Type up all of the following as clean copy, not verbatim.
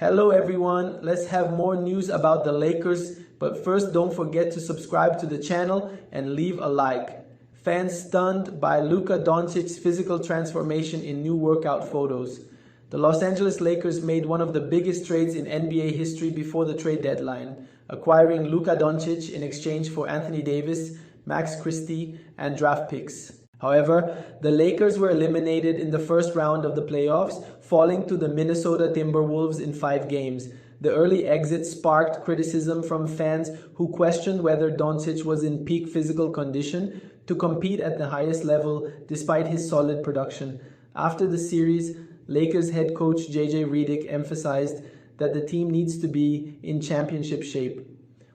Hello everyone, let's have more news about the Lakers, but first don't forget to subscribe to the channel and leave a like. Fans stunned by Luka Doncic's physical transformation in new workout photos. The Los Angeles Lakers made one of the biggest trades in NBA history before the trade deadline, acquiring Luka Doncic in exchange for Anthony Davis, Max Christie, and draft picks. However, the Lakers were eliminated in the first round of the playoffs, falling to the Minnesota Timberwolves in 5 games. The early exit sparked criticism from fans who questioned whether Doncic was in peak physical condition to compete at the highest level despite his solid production. After the series, Lakers head coach JJ Redick emphasized that the team needs to be in championship shape.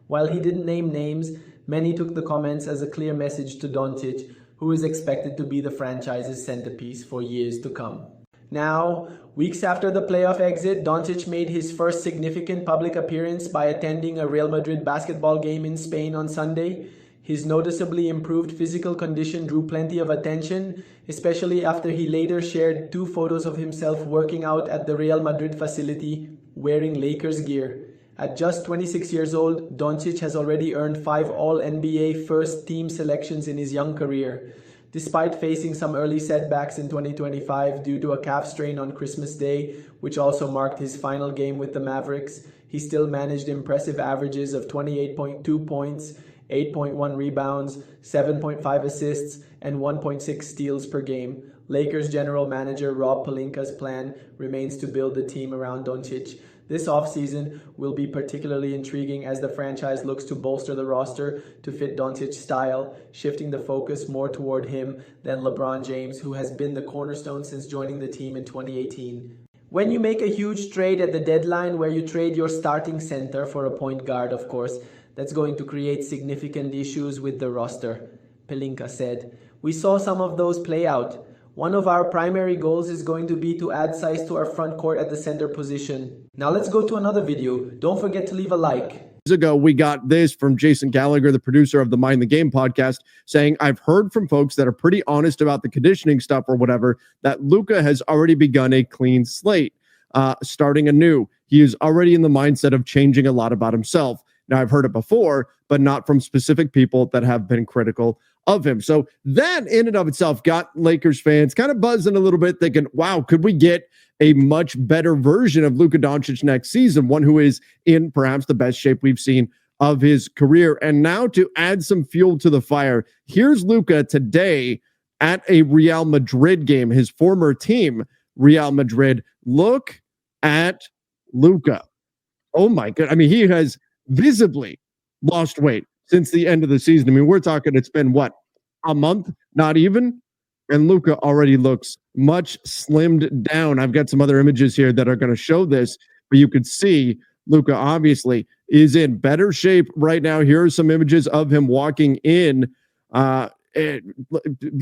While he didn't name names, many took the comments as a clear message to Doncic, who is expected to be the franchise's centerpiece for years to come. Now, weeks after the playoff exit, Doncic made his first significant public appearance by attending a Real Madrid basketball game in Spain on Sunday. His noticeably improved physical condition drew plenty of attention, especially after he later shared 2 photos of himself working out at the Real Madrid facility wearing Lakers gear. At just 26 years old, Doncic has already earned 5 All-NBA first-team selections in his young career. Despite facing some early setbacks in 2025 due to a calf strain on Christmas Day, which also marked his final game with the Mavericks, he still managed impressive averages of 28.2 points, 8.1 rebounds, 7.5 assists, and 1.6 steals per game. Lakers general manager Rob Pelinka's plan remains to build the team around Doncic. This offseason will be particularly intriguing as the franchise looks to bolster the roster to fit Doncic's style, shifting the focus more toward him than LeBron James, who has been the cornerstone since joining the team in 2018. When you make a huge trade at the deadline where you trade your starting center for a point guard, of course, that's going to create significant issues with the roster, Pelinka said. We saw some of those play out. One of our primary goals is going to be to add size to our front court at the center position. Now let's go to another video. Don't forget to leave a like. Ago, we got this from Jason Gallagher, the producer of the Mind the Game podcast, saying, I've heard from folks that are pretty honest about the conditioning stuff or whatever, that Luka has already begun a clean slate, starting anew. He is already in the mindset of changing a lot about himself. Now, I've heard it before, but not from specific people that have been critical of him. So that in and of itself got Lakers fans kind of buzzing a little bit, thinking, wow, could we get a much better version of Luka Doncic next season, one who is in perhaps the best shape we've seen of his career. And now to add some fuel to the fire, here's Luka today at a Real Madrid game, his former team, Real Madrid. Look at Luka. Oh my God. I mean, he has visibly lost weight since the end of the season. I mean, we're talking, it's been what, a month, not even? And Luka already looks much slimmed down. I've got some other images here that are going to show this, but you could see Luka obviously is in better shape right now. Here are some images of him walking in.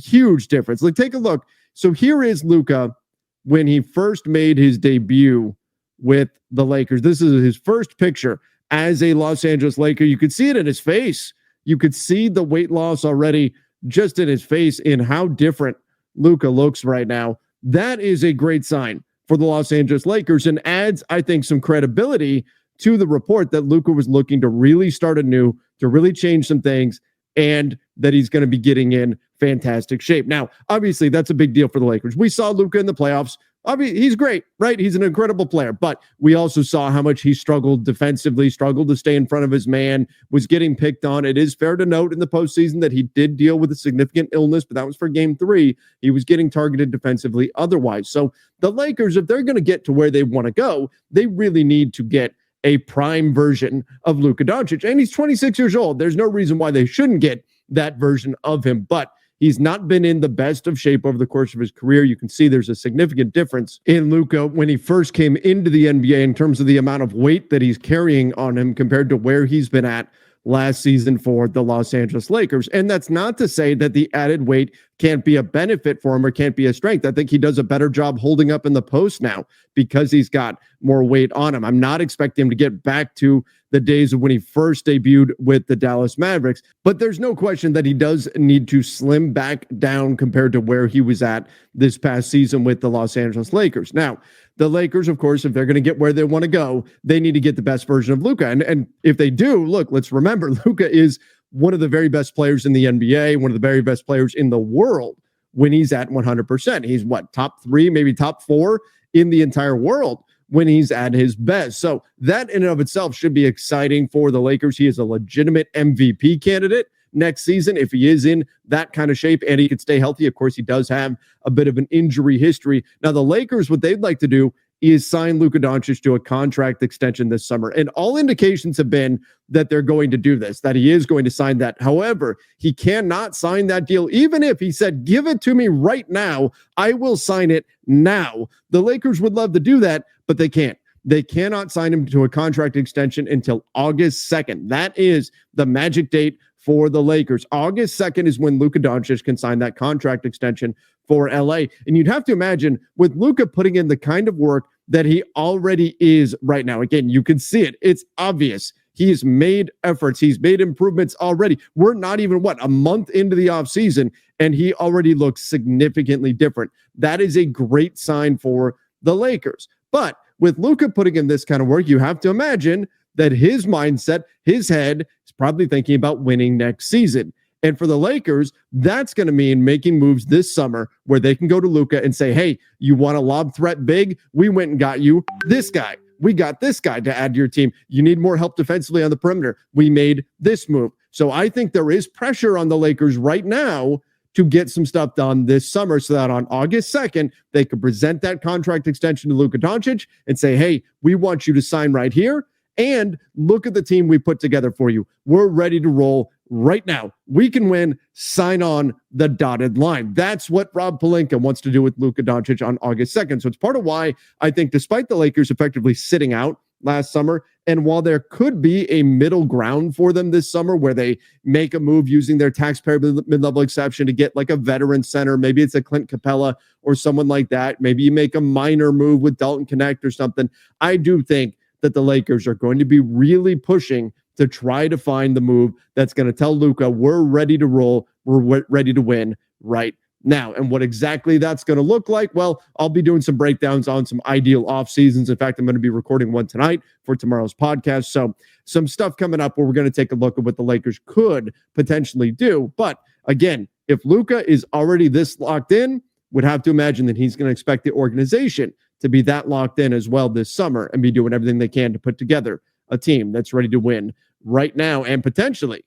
Huge difference. Like, take a look. So here is Luka when he first made his debut with the Lakers. This is his first picture as a Los Angeles Laker. You could see it in his face. You could see the weight loss already just in his face, in how different Luka looks right now. That is a great sign for the Los Angeles Lakers and adds, I think, some credibility to the report that Luka was looking to really start anew, to really change some things, and that he's going to be getting in fantastic shape. Now, obviously, that's a big deal for the Lakers. We saw Luka in the playoffs. He's great, right? He's an incredible player, but we also saw how much he struggled defensively, struggled to stay in front of his man, was getting picked on. It is fair to note in the postseason that he did deal with a significant illness, but that was for game 3. He was getting targeted defensively otherwise. So the Lakers, if they're going to get to where they want to go, they really need to get a prime version of Luka Doncic. And he's 26 years old. There's no reason why they shouldn't get that version of him, but he's not been in the best of shape over the course of his career. You can see there's a significant difference in Luka when he first came into the NBA in terms of the amount of weight that he's carrying on him compared to where he's been at last season for the Los Angeles Lakers. And that's not to say that the added weight can't be a benefit for him or can't be a strength. I think he does a better job holding up in the post now because he's got more weight on him. I'm not expecting him to get back to the days of when he first debuted with the Dallas Mavericks, but there's no question that he does need to slim back down compared to where he was at this past season with the Los Angeles Lakers. Now, the Lakers, of course, if they're going to get where they want to go, they need to get the best version of Luka. And if they do, look, let's remember, Luka is one of the very best players in the NBA, one of the very best players in the world when he's at 100%. He's what, top 3, maybe top 4 in the entire world when he's at his best. So that in and of itself should be exciting for the Lakers. He is a legitimate MVP candidate next season if he is in that kind of shape and he could stay healthy. Of course, he does have a bit of an injury history. Now, the Lakers, what they'd like to do is sign Luka Doncic to a contract extension this summer. And all indications have been that they're going to do this, that he is going to sign that. However, he cannot sign that deal. Even if he said, give it to me right now, I will sign it now. The Lakers would love to do that, but they can't. They cannot sign him to a contract extension until August 2nd. That is the magic date for the Lakers. August 2nd is when Luka Doncic can sign that contract extension for LA. And you'd have to imagine with Luka putting in the kind of work that he already is right now. Again, you can see it. It's obvious. He has made efforts. He's made improvements already. We're not even, a month into the offseason, and he already looks significantly different. That is a great sign for the Lakers. But with Luka putting in this kind of work, you have to imagine that his mindset, his head, is probably thinking about winning next season. And for the Lakers, that's going to mean making moves this summer where they can go to Luka and say, hey, you want a lob threat big? We went and got you this guy. We got this guy to add to your team. You need more help defensively on the perimeter. We made this move. So I think there is pressure on the Lakers right now to get some stuff done this summer so that on August 2nd, they could present that contract extension to Luka Doncic and say, hey, we want you to sign right here. And look at the team we put together for you. We're ready to roll right now. We can win. Sign on the dotted line. That's what Rob Pelinka wants to do with Luka Doncic on August 2nd. So it's part of why I think despite the Lakers effectively sitting out last summer, and while there could be a middle ground for them this summer where they make a move using their taxpayer mid-level exception to get like a veteran center, maybe it's a Clint Capella or someone like that. Maybe you make a minor move with Dalton Connect or something. I do think that the Lakers are going to be really pushing to try to find the move that's going to tell Luka, we're ready to roll, we're ready to win right now. And what exactly that's going to look like, well, I'll be doing some breakdowns on some ideal off seasons. In fact, I'm going to be recording one tonight for tomorrow's podcast. So some stuff coming up where we're going to take a look at what the Lakers could potentially do. But again, if Luka is already this locked in, would have to imagine that he's going to expect the organization to be that locked in as well this summer and be doing everything they can to put together a team that's ready to win right now and potentially,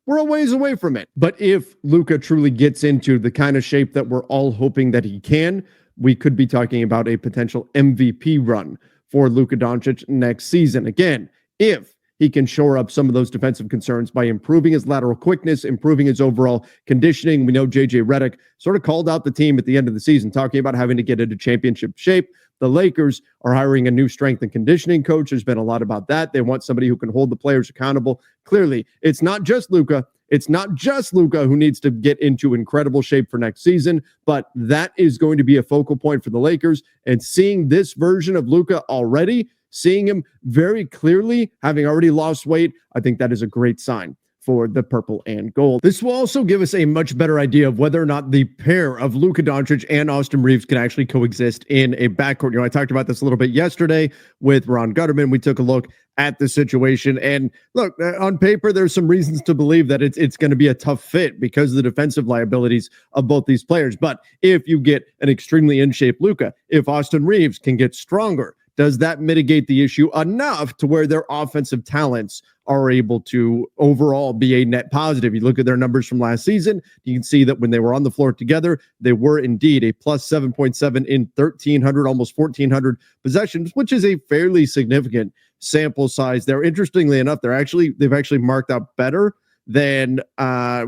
we're a ways away from it. But if Luka truly gets into the kind of shape that we're all hoping that he can, we could be talking about a potential MVP run for Luka Doncic next season. Again, if he can shore up some of those defensive concerns by improving his lateral quickness, improving his overall conditioning. We know JJ Redick sort of called out the team at the end of the season, talking about having to get into championship shape. The Lakers are hiring a new strength and conditioning coach. There's been a lot about that. They want somebody who can hold the players accountable. Clearly, it's not just Luka. It's not just Luka who needs to get into incredible shape for next season, but that is going to be a focal point for the Lakers. And seeing this version of Luka already, seeing him very clearly, having already lost weight, I think that is a great sign for the purple and gold. This will also give us a much better idea of whether or not the pair of Luka Doncic and Austin Reeves can actually coexist in a backcourt. I talked about this a little bit yesterday with Ron Gutterman. We took a look at the situation, and look, on paper, there's some reasons to believe that it's going to be a tough fit because of the defensive liabilities of both these players. But if you get an extremely in-shape Luka, if Austin Reeves can get stronger, does that mitigate the issue enough to where their offensive talents are able to overall be a net positive? You look at their numbers from last season, you can see that when they were on the floor together, they were indeed a plus 7.7 in 1,300, almost 1,400 possessions, which is a fairly significant sample size there. Interestingly enough, they've actually marked out better than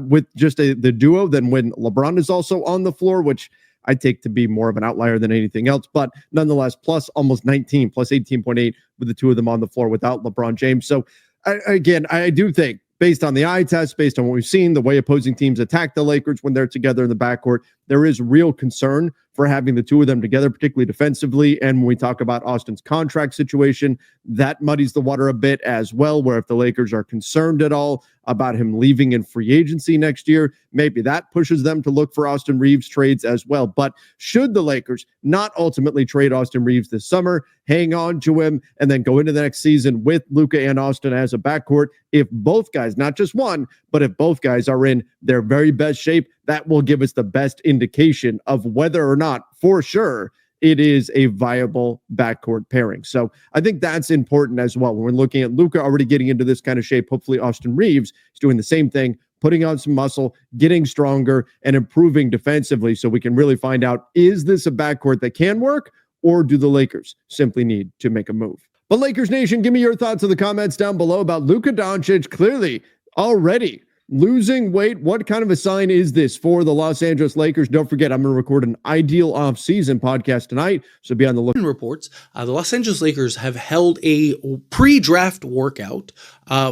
with just the duo than when LeBron is also on the floor, which I take to be more of an outlier than anything else, but nonetheless, plus almost 19, plus 18.8 with the two of them on the floor without LeBron James. So I do think based on the eye test, based on what we've seen, the way opposing teams attack the Lakers when they're together in the backcourt, there is real concern for having the two of them together, particularly defensively. And when we talk about Austin's contract situation, that muddies the water a bit as well, where if the Lakers are concerned at all about him leaving in free agency next year, maybe that pushes them to look for Austin Reeves trades as well. But should the Lakers not ultimately trade Austin Reeves this summer, hang on to him, and then go into the next season with Luka and Austin as a backcourt, if both guys, not just one, but if both guys are in their very best shape, that will give us the best indication of whether or not, for sure, it is a viable backcourt pairing. So I think that's important as well. When we're looking at Luka already getting into this kind of shape, hopefully Austin Reeves is doing the same thing, putting on some muscle, getting stronger, and improving defensively so we can really find out, is this a backcourt that can work, or do the Lakers simply need to make a move? But Lakers Nation, give me your thoughts in the comments down below about Luka Doncic clearly already losing weight. What kind of a sign is this for the Los Angeles Lakers? Don't forget, I'm going to record an ideal off-season podcast tonight, so be on the lookout. Reports, the Los Angeles Lakers have held a pre-draft workout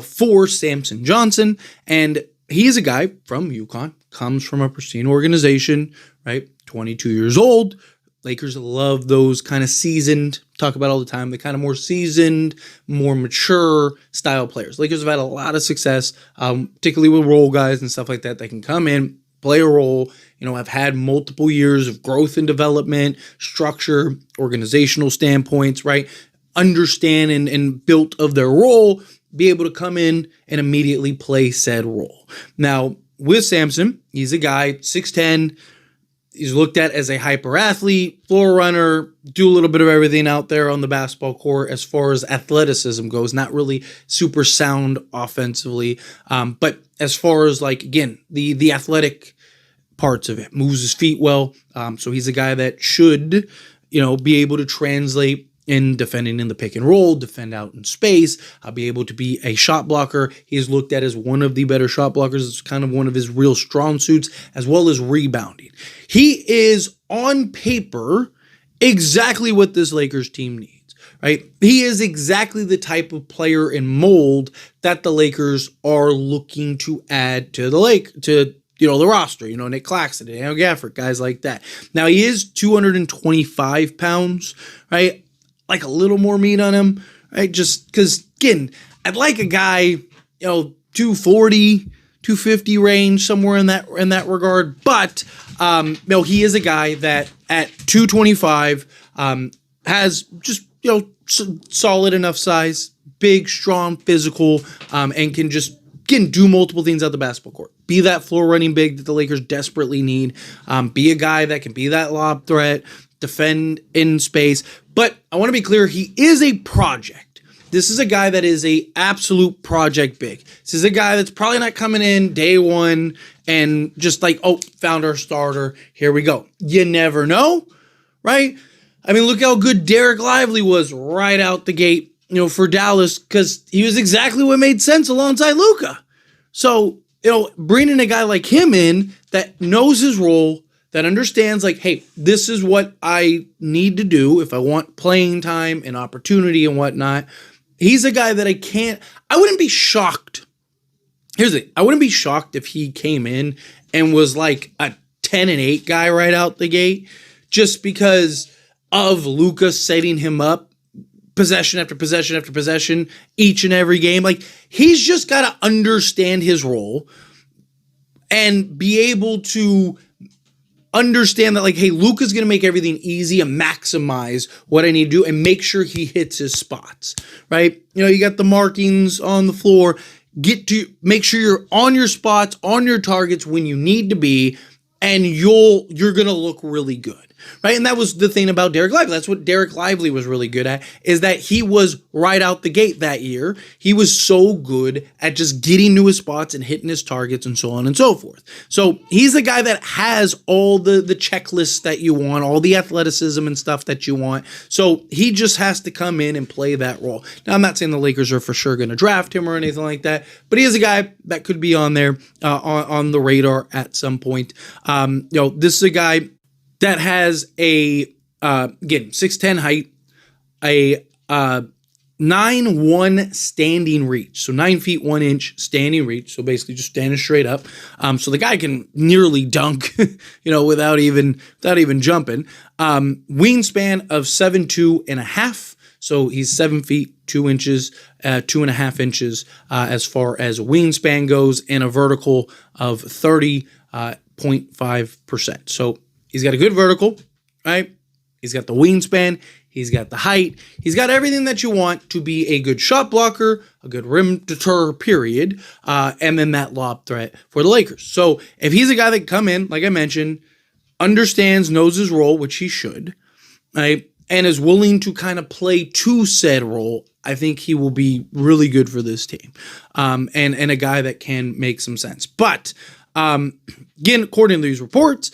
for Samson Johnson, and he is a guy from UConn, comes from a pristine organization, right? 22 years old. Lakers love those kind of seasoned, talk about all the time, the kind of more seasoned, more mature style players. Lakers have had a lot of success, particularly with role guys and stuff like that. They can come in, play a role, have had multiple years of growth and development, structure, organizational standpoints, right? Understand and built of their role, be able to come in and immediately play said role. Now, with Samson, he's a guy, 6'10", he's looked at as a hyper athlete, floor runner, do a little bit of everything out there on the basketball court as far as athleticism goes, not really super sound offensively. But as far as again, the athletic parts of it, moves his feet well. So he's a guy that should, be able to translate in defending in the pick and roll, defend out in space, be able to be a shot blocker. He is looked at as one of the better shot blockers. It's kind of one of his real strong suits, as well as rebounding. He is, on paper, exactly what this Lakers team needs, right? He is exactly the type of player and mold that the Lakers are looking to add to the roster, Nick Claxton, Daniel Gafford, guys like that. Now, he is 225 pounds, right? Like a little more meat on him, right? Just because, again, I'd like a guy, 240, 250 range, somewhere in that regard. But, he is a guy that at 225 has just, solid enough size, big, strong, physical, and can just, again, do multiple things out the basketball court. Be that floor running big that the Lakers desperately need. Be a guy that can be that lob threat, defend in space. But I want to be clear, he is a project. This is a guy that is a absolute project big. This is a guy that's probably not coming in day one and just found our starter. Here we go. You never know, right? I mean, look how good Derek Lively was right out the gate, for Dallas, because he was exactly what made sense alongside Luka. So, bringing a guy like him in that knows his role, that understands hey, this is what I need to do if I want playing time and opportunity and whatnot. He's a guy that I wouldn't be shocked. Here's the thing. I wouldn't be shocked if he came in and was like a 10-8 guy right out the gate, just because of Luka setting him up possession after possession after possession each and every game. He's just got to understand his role and be able to understand that hey, Luka's going to make everything easy and maximize what I need to do and make sure he hits his spots, right? You got the markings on the floor. Make sure you're on your spots, on your targets when you need to be, and you're going to look really good. Right. And that was the thing about Derek Lively. That's what Derek Lively was really good at, is that he was right out the gate that year. He was so good at just getting to his spots and hitting his targets and so on and so forth. So he's a guy that has all the checklists that you want, all the athleticism and stuff that you want. So he just has to come in and play that role. Now, I'm not saying the Lakers are for sure going to draft him or anything like that, but he is a guy that could be on there on the radar at some point. This is a guy that has a, again, 6'10" height, a 9'1" standing reach. So 9 feet 1 inch standing reach. So basically just standing straight up. So the guy can nearly dunk, without even jumping. Wingspan of 7'2.5". So he's 7 feet 2 inches, 2.5 inches as far as wingspan goes, and a vertical of 30.5%. So he's got a good vertical, right? He's got the wingspan. He's got the height. He's got everything that you want to be a good shot blocker, a good rim deterrer, period, and then that lob threat for the Lakers. So if he's a guy that can come in, like I mentioned, understands, knows his role, which he should, right, and is willing to kind of play to said role, I think he will be really good for this team, and a guy that can make some sense. But again, according to these reports,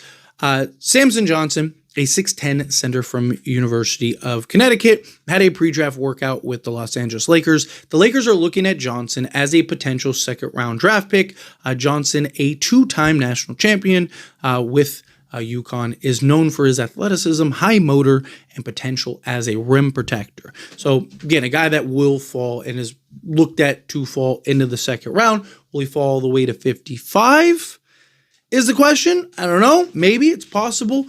Samson Johnson, a 6'10" center from University of Connecticut, had a pre-draft workout with the Los Angeles Lakers. The Lakers are looking at Johnson as a potential second-round draft pick. Johnson, a two-time national champion with UConn, is known for his athleticism, high motor, and potential as a rim protector. So, again, a guy that will fall and is looked at to fall into the second round. Will he fall all the way to 55? Is the question. I don't know. Maybe it's possible.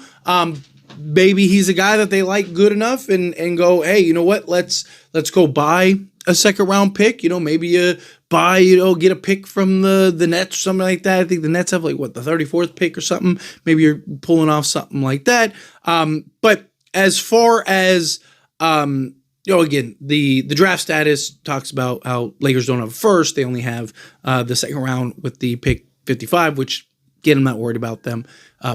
Maybe he's a guy that they like good enough and go, hey, you know what? Let's go buy a second round pick. Maybe you buy, get a pick from the Nets or something like that. I think the Nets have the 34th pick or something. Maybe you're pulling off something like that. But as far as again, the draft status talks about how Lakers don't have a first. They only have the second round with the pick 55, which, again, I'm not worried about them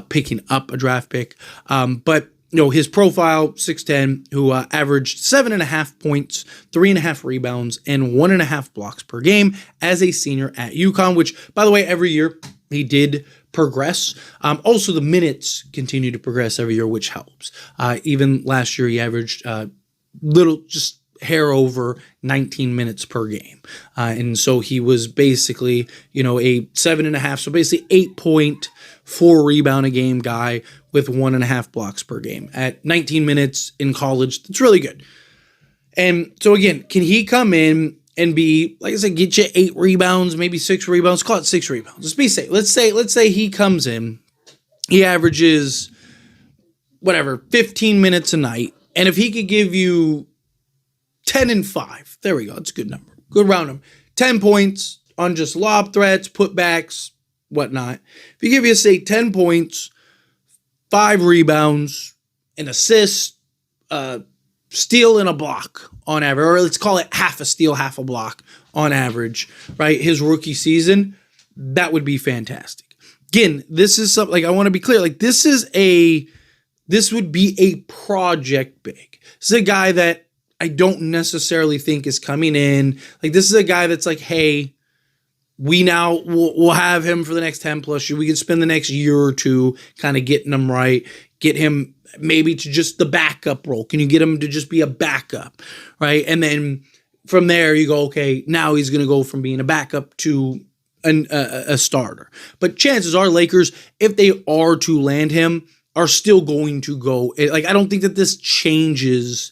picking up a draft pick. But, his profile, 6'10", who averaged 7.5 points, 3.5 rebounds, and 1.5 blocks per game as a senior at UConn, which, by the way, every year he did progress. Also, the minutes continue to progress every year, which helps. Even last year, he averaged just hair over 19 minutes per game. And so he was basically, a 7.5, so basically 8.4 rebound a game guy with 1.5 blocks per game at 19 minutes in college. That's really good. And so again, can he come in and be, like I said, get you 8 rebounds, maybe 6 rebounds, call it 6 rebounds. Let's be safe. Let's say he comes in, he averages 15 minutes a night. And if he could give you 10 and 5. There we go. It's a good number. Good round number. 10 points on just lob threats, putbacks, whatnot. If you give you, say, 10 points, 5 rebounds, an assist, steal and a block on average, or let's call it half a steal, half a block on average, right? His rookie season, that would be fantastic. Again, this is something, I want to be clear, this would be a project big. This is a guy that I don't necessarily think is coming in. This is a guy that's hey, we'll have him for the next 10 plus years. We can spend the next year or two kind of getting him right, get him maybe to just the backup role. Can you get him to just be a backup, right? And then from there you go, okay, now he's going to go from being a backup to a starter. But chances are Lakers, if they are to land him, are still going to go. I don't think that this changes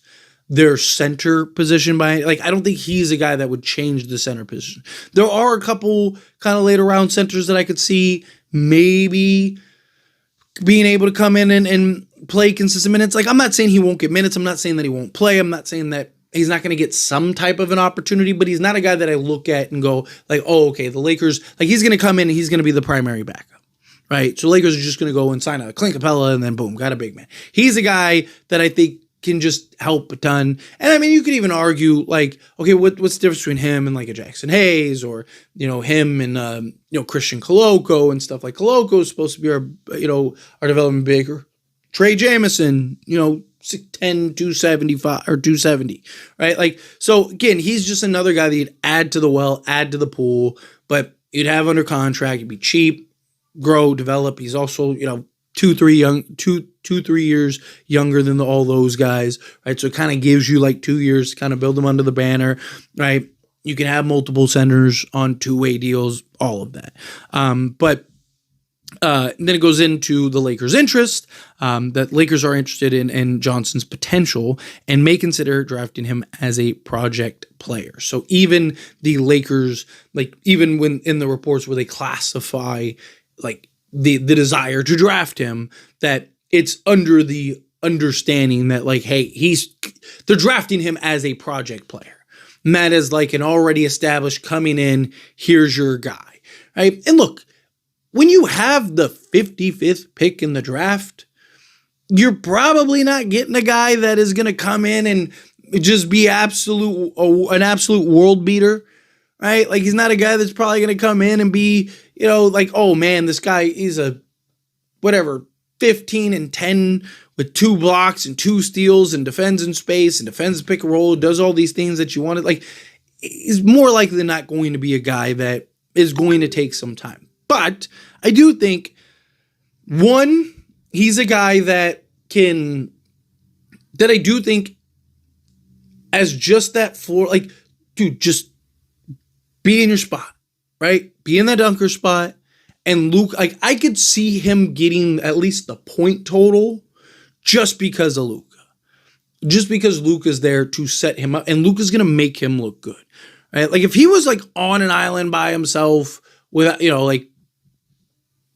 their center position I don't think he's a guy that would change the center position. There are a couple kind of later round centers that I could see maybe being able to come in and play consistent minutes. I'm not saying he won't get minutes. I'm not saying that he won't play. I'm not saying that he's not going to get some type of an opportunity, but he's not a guy that I look at and go oh, okay, the Lakers, he's going to come in and he's going to be the primary backup, right? So Lakers are just going to go and sign a Clint Capella and then boom, got a big man. He's a guy that I think can just help a ton. And you could even argue okay, what's the difference between him and a Jackson Hayes or, him and, Christian Koloko and stuff. Koloko is supposed to be our development big, or Trey Jamison, 6'10", 275 or 270, right? So again, he's just another guy that you'd add to the well, add to the pool, but you'd have under contract, you'd be cheap, grow, develop. He's also, 2-3 years younger than all those guys, right? So it kind of gives you 2 years to kind of build them under the banner, right? You can have multiple centers on 2-way deals, all of that. But Then it goes into the Lakers' interest, that Lakers are interested in Johnson's potential and may consider drafting him as a project player. So even the Lakers, like even when in the reports where they classify like the desire to draft him, that it's under the understanding that like, hey, they're drafting him as a project player. And that is like an already established coming in, here's your guy, right? And look, when you have the 55th pick in the draft, you're probably not getting a guy that is going to come in and just be an absolute world beater, right? Like he's not a guy that's probably going to come in and be, like, oh man, this guy is a 15 and 10 with 2 blocks and 2 steals and defends in space and defends pick and roll, does all these things that you wanted. Like he's more likely than not going to be a guy that is going to take some time. But I do think, one, he's a guy that I do think as just that floor, like, dude, just be in your spot, right? Be in that dunker spot. And Luke, like, I could see him getting at least the point total just because of Luka. Just because Luka's there to set him up. And Luka's going to make him look good, right? Like, if he was, like, on an island by himself without,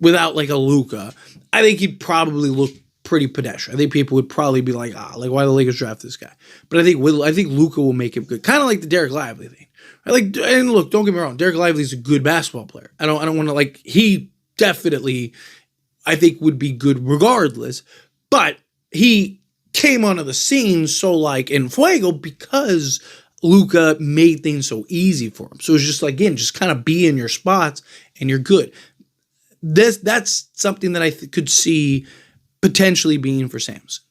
without like a Luka, I think he'd probably look pretty pedestrian. I think people would probably be like, why the Lakers draft this guy? But I think Luka will make him good. Kind of like the Derek Lively thing. Like, and look, don't get me wrong, Derek Lively's a good basketball player. I don't want to, like, he definitely, I think, would be good regardless. But he came onto the scene so like in fuego because Luka made things so easy for him. So it's just like, again, just kind of be in your spots and you're good. That's something that I could see potentially being for Samson,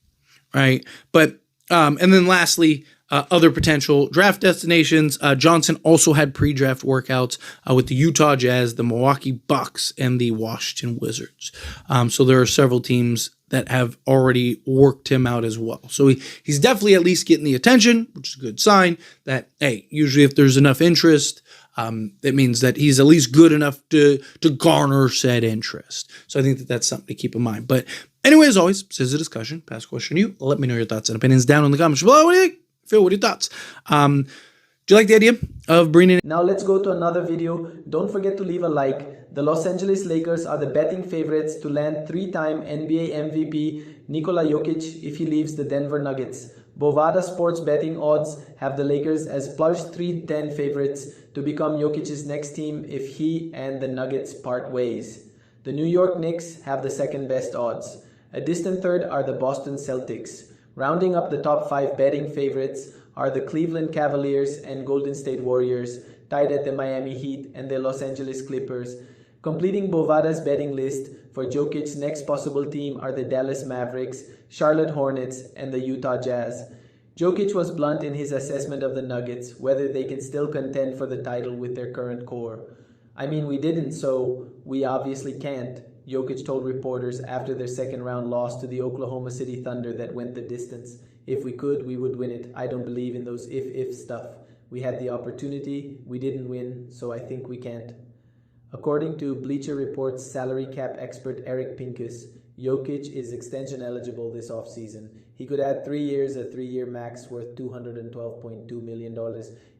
right? But and then lastly, other potential draft destinations. Johnson also had pre-draft workouts with the Utah Jazz, the Milwaukee Bucks, and the Washington Wizards. So there are several teams that have already worked him out as well. So he's definitely at least getting the attention, which is a good sign that, hey, usually if there's enough interest, it means that he's at least good enough to garner said interest. So I think that's something to keep in mind. But anyway, as always, this is a discussion. Pass a question to you. Let me know your thoughts and opinions down in the comments below. What do you think? Phil, what are your thoughts? Do you like the idea of bringing Now let's go to another video. Don't forget to leave a like. The Los Angeles Lakers are the betting favorites to land 3-time NBA MVP Nikola Jokic if he leaves the Denver Nuggets. Bovada Sports betting odds have the Lakers as plus 310 favorites to become Jokic's next team if he and the Nuggets part ways. The New York Knicks have the second best odds. A distant third are the Boston Celtics. Rounding up the top 5 betting favorites are the Cleveland Cavaliers and Golden State Warriors, tied at the Miami Heat and the Los Angeles Clippers. Completing Bovada's betting list for Jokic's next possible team are the Dallas Mavericks, Charlotte Hornets, and the Utah Jazz. Jokic was blunt in his assessment of the Nuggets, whether they can still contend for the title with their current core. I mean, we didn't, so we obviously can't, Jokic told reporters after their second-round loss to the Oklahoma City Thunder that went the distance. If we could, we would win it. I don't believe in those if stuff. We had the opportunity, we didn't win, so I think we can't. According to Bleacher Report's salary cap expert Eric Pincus, Jokic is extension eligible this offseason. He could add 3 years, a 3-year max worth $212.2 million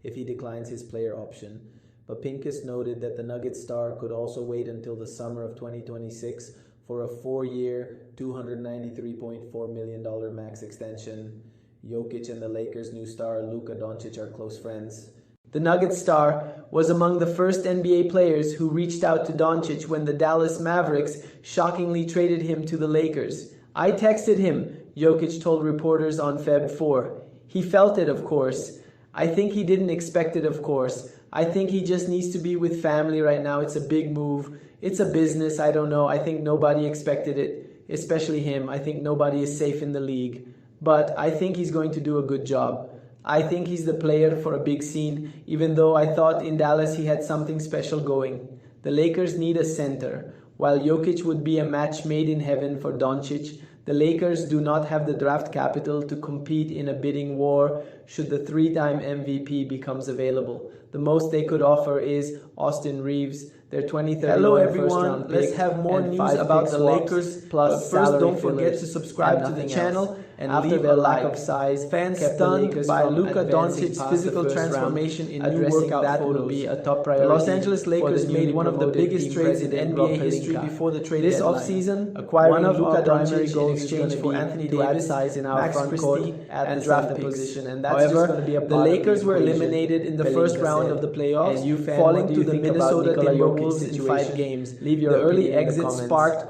if he declines his player option. But Pincus noted that the Nuggets star could also wait until the summer of 2026 for a 4-year, $293.4 million max extension. Jokic and the Lakers' new star Luka Doncic are close friends. The Nuggets star was among the first NBA players who reached out to Doncic when the Dallas Mavericks shockingly traded him to the Lakers. I texted him, Jokic told reporters on Feb 4. He felt it, of course. I think he didn't expect it, of course. I think he just needs to be with family right now. It's a big move. It's a business. I don't know. I think nobody expected it, especially him. I think nobody is safe in the league. But I think he's going to do a good job. I think he's the player for a big scene, even though I thought in Dallas he had something special going. The Lakers need a center. While Jokic would be a match made in heaven for Doncic, the Lakers do not have the draft capital to compete in a bidding war should the 3-time MVP becomes available. The most they could offer is Austin Reeves, their 2031 Hello everyone, let's have more news about the Lakers. Plus, first don't forget to subscribe to the channel and leave a lack of size. Fans stunned by Luka Doncic's physical transformation in new workout photos. Be a top priority. The Los Angeles Lakers made one of the biggest trades in NBA history before the trade this offseason, acquiring Luka Doncic in exchange for Anthony Davis, size in our Max front court, and draft position. And that's just going to be a the Lakers were eliminated in the first round of the playoffs, falling to the Minnesota Timberwolves in 5 games. The early exit sparked